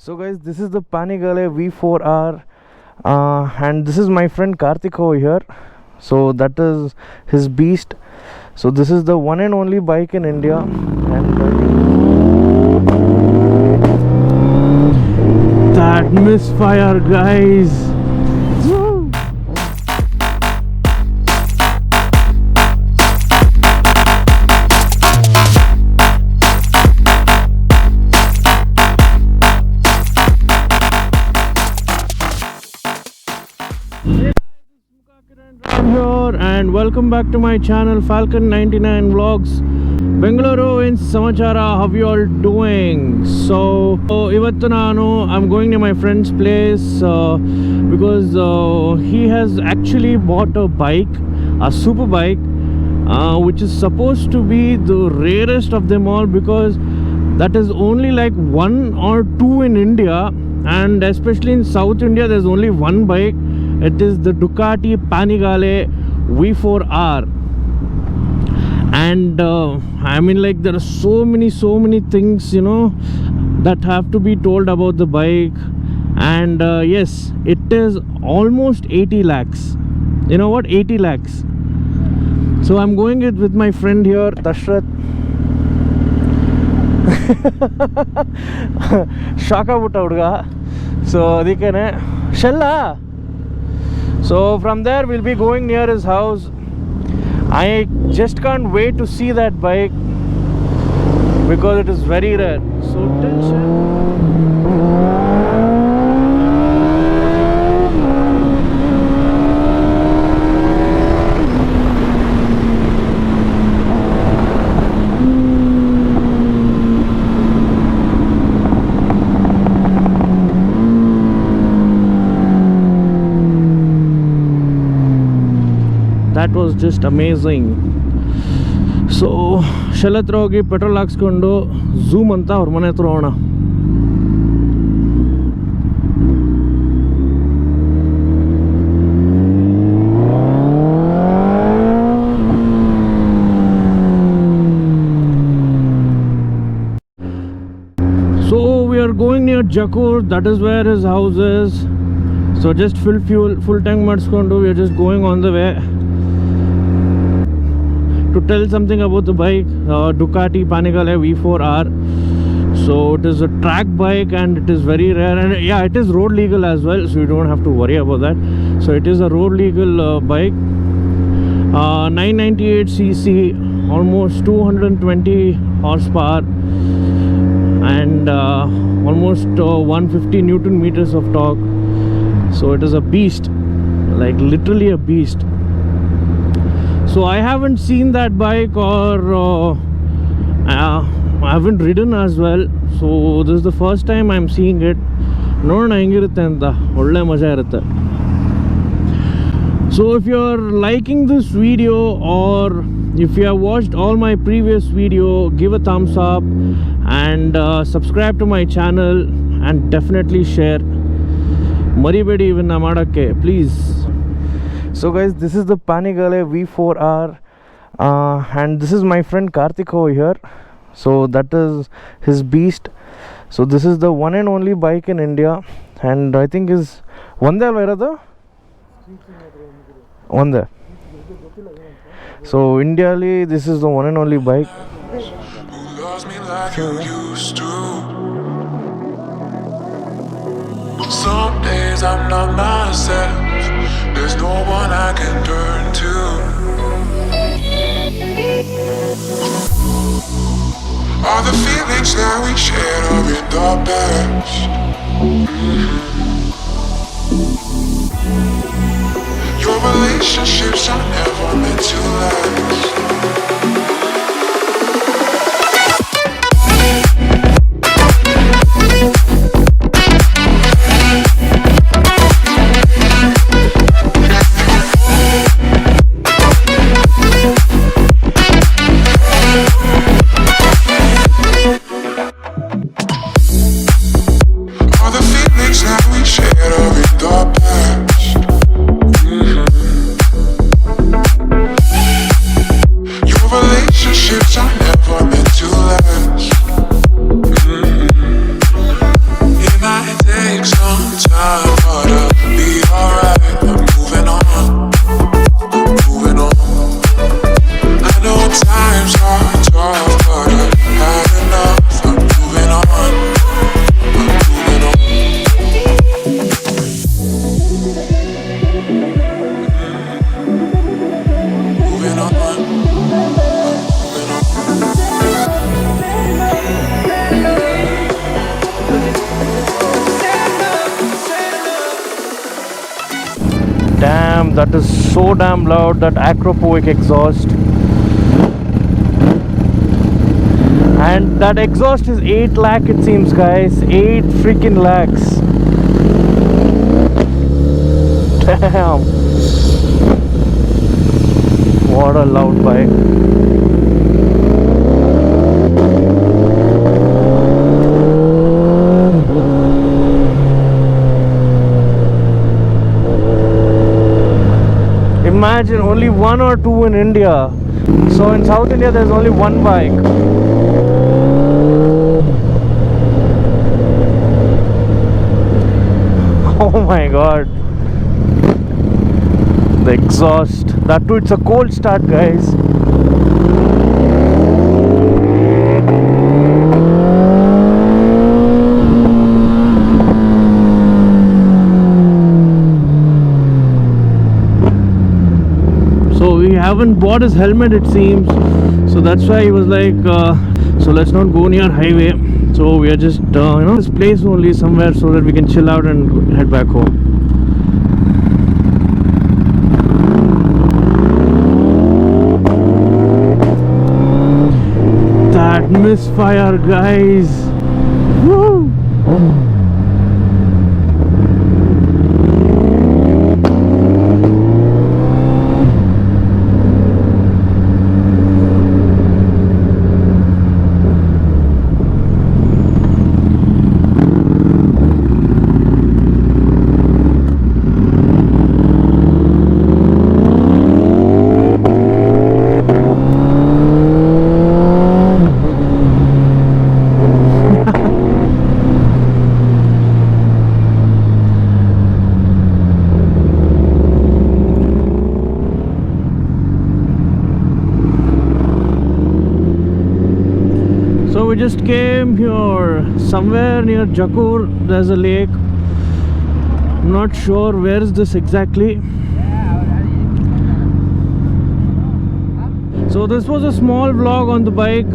So guys, this is the Panigale V4R and this is my friend Karthik over here. So that is his beast. So this is the one and only bike in India, and that misfire, guys. Here and welcome back to my channel Falcon 99 Vlogs Bengaluru in Samachara. How you all doing? So ivattu I'm going to my friend's place because he has actually bought a bike, a super bike, which is supposed to be the rarest of them all, because that is only like one or two in India, and especially in South India there's only one bike. It is the Ducati Panigale V4R, and I mean, like, there are so many things, you know, that have to be told about the bike. And yes, it is almost 80 lakhs. You know what, 80 lakhs. So I'm going it with my friend here, Dashrath. Shock out huduga. So adikene Shella. So from there we'll be going near his house. I just can't wait to see that bike because it is very rare. So that was just amazing. So Shell hatra hogi petrol haksಕೊಂಡು zoom ಅಂತ ಅವ್ರ ಮನೆ ಹತ್ರ ಹೋಗೋಣ. So we are going near Jakur. That is where his house is. So just full tank ಮಾಡಿಸ್ಕೊಂಡು we are just going on the way to tell something about the bike, Ducati Panigale V4R. So it is a track bike and it is very rare, and yeah, it is road legal as well, so you don't have to worry about that. So it is a road legal bike, 998cc, almost 220 horsepower, and almost 150 Newton meters of torque. So it is a beast, like literally a beast. So I haven't seen that bike, or I haven't ridden as well. So this is the first time I'm seeing it. ನೋಡೋಣ ಹೆಂಗಿರುತ್ತೆ ಅಂತ, ಒಳ್ಳೆ ಮಜಾ ಇರುತ್ತೆ. So if you're liking this video, or if you have watched all my previous video, give a thumbs up and subscribe to my channel, and definitely share. ಮರಿಬೇಡಿ ಇವನ್ನ ಮಾಡೋಕ್ಕೆ, please. So guys, this is the Panigale V4R and this is my friend Karthik over here. So that is his beast. So this is the one and only bike in India, and I think is one there alva one there. So Indially this is the one and only bike. Some days I'm not myself. There's no one I can turn to. All the feelings that we shared are in the past. Your relationships are never meant to last. Damn, that is so damn loud, that Acropoic exhaust. And that exhaust is 8 lakh it seems, guys. 8 freaking lakhs. Damn. What a loud bike. Imagine only 1 or 2 in India. So in South India there's only one bike. Oh my god. The exhaust. That too, it's a cold start, guys. So we haven't bought his helmet it seems. So that's why he was like, so let's not go near highway. So we are just, this place only somewhere so that we can chill out and head back home. That misfire, guys. Woo! So we just came here somewhere near Jakur. There's a lake. I'm not sure where is this exactly. So this was a small vlog on the bike.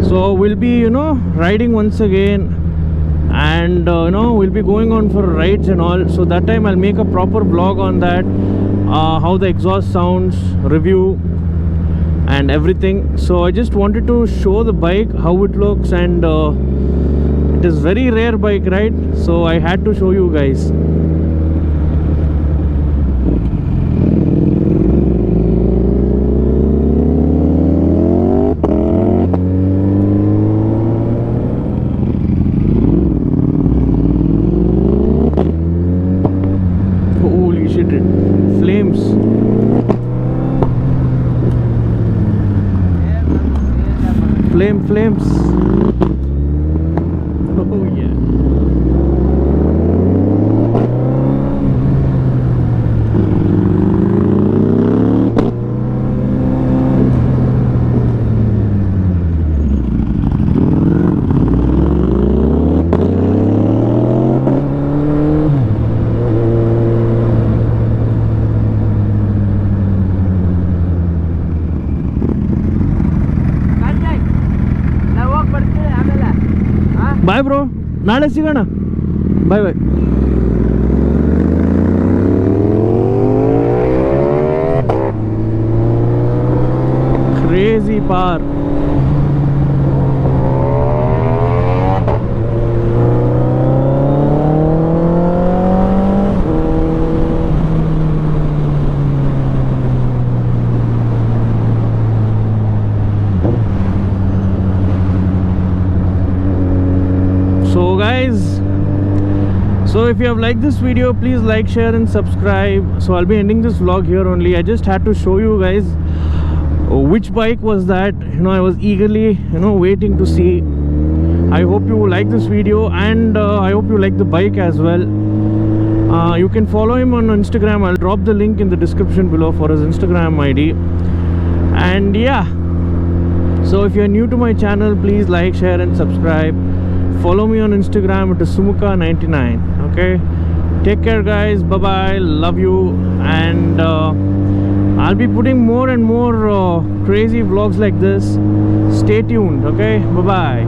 So we'll be riding once again, and we'll be going on for rides and all. So that time I'll make a proper vlog on that, how the exhaust sounds, review and everything. So I just wanted to show the bike, how it looks, and it is very rare bike, right? So I had to show you guys. Holy shit, flames. Flames. Oh yeah. Bye bro, ನಾಳೆ ಸಿಗೋಣ. Bye bye. Crazy ಪಾರ್. So guys, so if you have liked this video, please like, share and subscribe. So I'll be ending this vlog here only. I just had to show you guys which bike was that. I was eagerly waiting to see. I hope you like this video, and I hope you like the bike as well. You can follow him on Instagram. I'll drop the link in the description below for his Instagram ID. And yeah, so if you're new to my channel, please like, share and subscribe. Follow me on Instagram. It is Sumuka99. Okay, take care guys. Bye bye, love you. And I'll be putting more and more crazy vlogs like this. Stay tuned. Okay, bye bye.